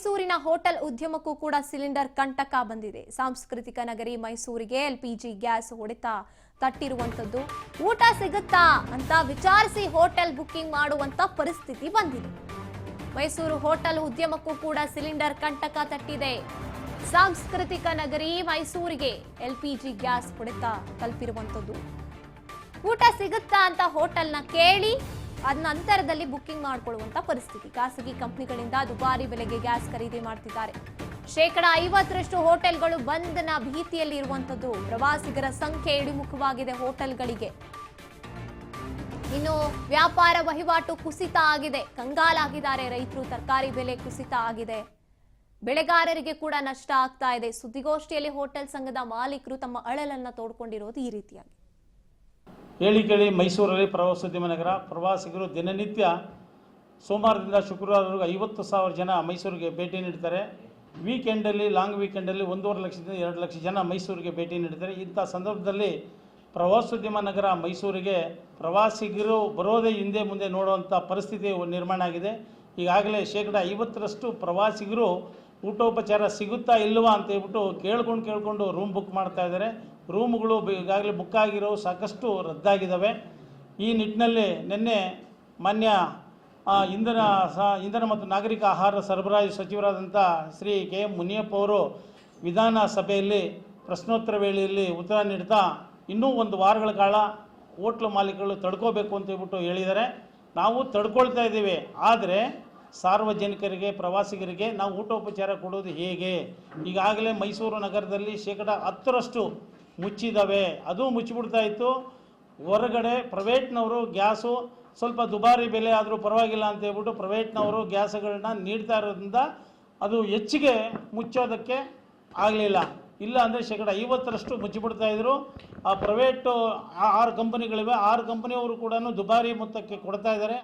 ಮೈಸೂರಿನ ಹೋಟೆಲ್ ಉದ್ಯಮಕ್ಕೂ ಕೂಡ ಸಿಲಿಂಡರ್ ಕಂಟಕ ಬಂದಿದೆ. ಸಾಂಸ್ಕೃತಿಕ ನಗರಿ ಮೈಸೂರಿಗೆ ಎಲ್ಪಿಜಿ ಗ್ಯಾಸ್ ಹೊಡೆತ ತಟ್ಟಿರುವಂತದ್ದು. ಊಟ ಸಿಗುತ್ತಾ ಅಂತ ವಿಚಾರಿಸಿ ಹೋಟೆಲ್ ಬುಕಿಂಗ್ ಮಾಡುವಂತ ಪರಿಸ್ಥಿತಿ ಬಂದಿದೆ. ಮೈಸೂರು ಹೋಟೆಲ್ ಉದ್ಯಮಕ್ಕೂ ಕೂಡ ಸಿಲಿಂಡರ್ ಕಂಟಕ ತಟ್ಟಿದೆ. ಸಾಂಸ್ಕೃತಿಕ ನಗರಿ ಮೈಸೂರಿಗೆ ಎಲ್ಪಿಜಿ ಗ್ಯಾಸ್ ಹೊಡೆತ ತಲುಪಿರುವಂತದ್ದು. ಊಟ ಸಿಗುತ್ತಾ ಅಂತ ಹೋಟೆಲ್ನ ಕೇಳಿ ಅದ ನಂತರದಲ್ಲಿ ಬುಕಿಂಗ್ ಮಾಡಿಕೊಳ್ಳುವಂತ ಪರಿಸ್ಥಿತಿ. ಖಾಸಗಿ ಕಂಪನಿಗಳಿಂದ ದುಬಾರಿ ಬೆಲೆಗೆ ಗ್ಯಾಸ್ ಖರೀದಿ ಮಾಡ್ತಿದ್ದಾರೆ. 50% ಹೋಟೆಲ್ಗಳು ಬಂದ್ನ ಭೀತಿಯಲ್ಲಿ ಇರುವಂತದ್ದು. ಪ್ರವಾಸಿಗರ ಸಂಖ್ಯೆ ಇಳಿಮುಖವಾಗಿದೆ ಹೋಟೆಲ್ಗಳಿಗೆ. ಇನ್ನು ವ್ಯಾಪಾರ ವಹಿವಾಟು ಕುಸಿತ ಆಗಿದೆ. ಕಂಗಾಲಾಗಿದ್ದಾರೆ ರೈತರು. ತರಕಾರಿ ಬೆಲೆ ಕುಸಿತ ಆಗಿದೆ. ಬೆಳೆಗಾರರಿಗೆ ಕೂಡ ನಷ್ಟ ಆಗ್ತಾ ಇದೆ. ಸುದ್ದಿಗೋಷ್ಠಿಯಲ್ಲಿ ಹೋಟೆಲ್ ಸಂಘದ ಮಾಲೀಕರು ತಮ್ಮ ಅಳಲನ್ನ ತೋಡ್ಕೊಂಡಿರೋದು ಈ ರೀತಿಯಾಗಿ. ಹೇಳಿ ಕೇಳಿ ಮೈಸೂರಲ್ಲಿ ಪ್ರವಾಸೋದ್ಯಮ ನಗರ. ಪ್ರವಾಸಿಗರು ದಿನನಿತ್ಯ ಸೋಮವಾರದಿಂದ ಶುಕ್ರವಾರವರೆಗೂ 50,000 ಜನ ಮೈಸೂರಿಗೆ ಭೇಟಿ ನೀಡ್ತಾರೆ. ವೀಕೆಂಡಲ್ಲಿ ಲಾಂಗ್ ವೀಕೆಂಡಲ್ಲಿ 1.5 ಲಕ್ಷದಿಂದ 2 ಲಕ್ಷ ಜನ ಮೈಸೂರಿಗೆ ಭೇಟಿ ನೀಡ್ತಾರೆ. ಇಂಥ ಸಂದರ್ಭದಲ್ಲಿ ಪ್ರವಾಸೋದ್ಯಮ ನಗರ ಮೈಸೂರಿಗೆ ಪ್ರವಾಸಿಗರು ಬರೋದೇ ಹಿಂದೆ ಮುಂದೆ ನೋಡುವಂಥ ಪರಿಸ್ಥಿತಿ ನಿರ್ಮಾಣ ಆಗಿದೆ. ಈಗಾಗಲೇ 50% ಪ್ರವಾಸಿಗರು ಊಟೋಪಚಾರ ಸಿಗುತ್ತಾ ಇಲ್ಲವಾ ಅಂತ ಹೇಳ್ಬಿಟ್ಟು ಕೇಳ್ಕೊಂಡು ರೂಮ್ ಬುಕ್ ಮಾಡ್ತಾ ಇದ್ದಾರೆ. ರೂಮ್ಗಳು ಈಗಾಗಲೇ ಬುಕ್ ಆಗಿರೋ ಸಾಕಷ್ಟು ರದ್ದಾಗಿದ್ದಾವೆ. ಈ ನಿಟ್ಟಿನಲ್ಲಿ ನಿನ್ನೆ ಮಾನ್ಯ ಇಂಧನ ಮತ್ತು ನಾಗರಿಕ ಆಹಾರ ಸರಬರಾಜು ಸಚಿವರಾದಂಥ ಶ್ರೀ KM ಮುನಿಯಪ್ಪ ಅವರು ವಿಧಾನಸಭೆಯಲ್ಲಿ ಪ್ರಶ್ನೋತ್ತರ ವೇಳೆಯಲ್ಲಿ ಉತ್ತರ ನೀಡ್ತಾ ಇನ್ನೂ 1 ವಾರಗಳ ಕಾಲ ಹೋಟ್ಲು ಮಾಲೀಕರು ತಡ್ಕೋಬೇಕು ಅಂತ ಹೇಳ್ಬಿಟ್ಟು ಹೇಳಿದ್ದಾರೆ. ನಾವು ತಡ್ಕೊಳ್ತಾ ಇದ್ದೀವಿ, ಆದರೆ ಸಾರ್ವಜನಿಕರಿಗೆ ಪ್ರವಾಸಿಗರಿಗೆ ನಾವು ಊಟೋಪಚಾರ ಕೊಡೋದು ಹೇಗೆ? ಈಗಾಗಲೇ ಮೈಸೂರು ನಗರದಲ್ಲಿ 10% ಮುಚ್ಚಿದ್ದಾವೆ. ಅದು ಮುಚ್ಚಿಬಿಡ್ತಾ ಇತ್ತು. ಹೊರಗಡೆ ಪ್ರೈವೇಟ್ನವರು ಗ್ಯಾಸು ಸ್ವಲ್ಪ ದುಬಾರಿ ಬೆಲೆ ಆದರೂ ಪರವಾಗಿಲ್ಲ ಅಂತ ಹೇಳ್ಬಿಟ್ಟು ಪ್ರೈವೇಟ್ನವರು ಗ್ಯಾಸ್ಗಳನ್ನ ನೀಡ್ತಾ ಇರೋದ್ರಿಂದ ಅದು ಹೆಚ್ಚಿಗೆ ಮುಚ್ಚೋದಕ್ಕೆ ಆಗಲಿಲ್ಲ. ಇಲ್ಲ ಅಂದರೆ 50% ಮುಚ್ಚಿಬಿಡ್ತಾಯಿದ್ರು. ಆ ಪ್ರೈವೇಟು 6 ಕಂಪನಿಗಳಿವೆ. 6 ಕಂಪನಿಯವರು ಕೂಡ ದುಬಾರಿ ಮೊತ್ತಕ್ಕೆ ಕೊಡ್ತಾ ಇದ್ದಾರೆ.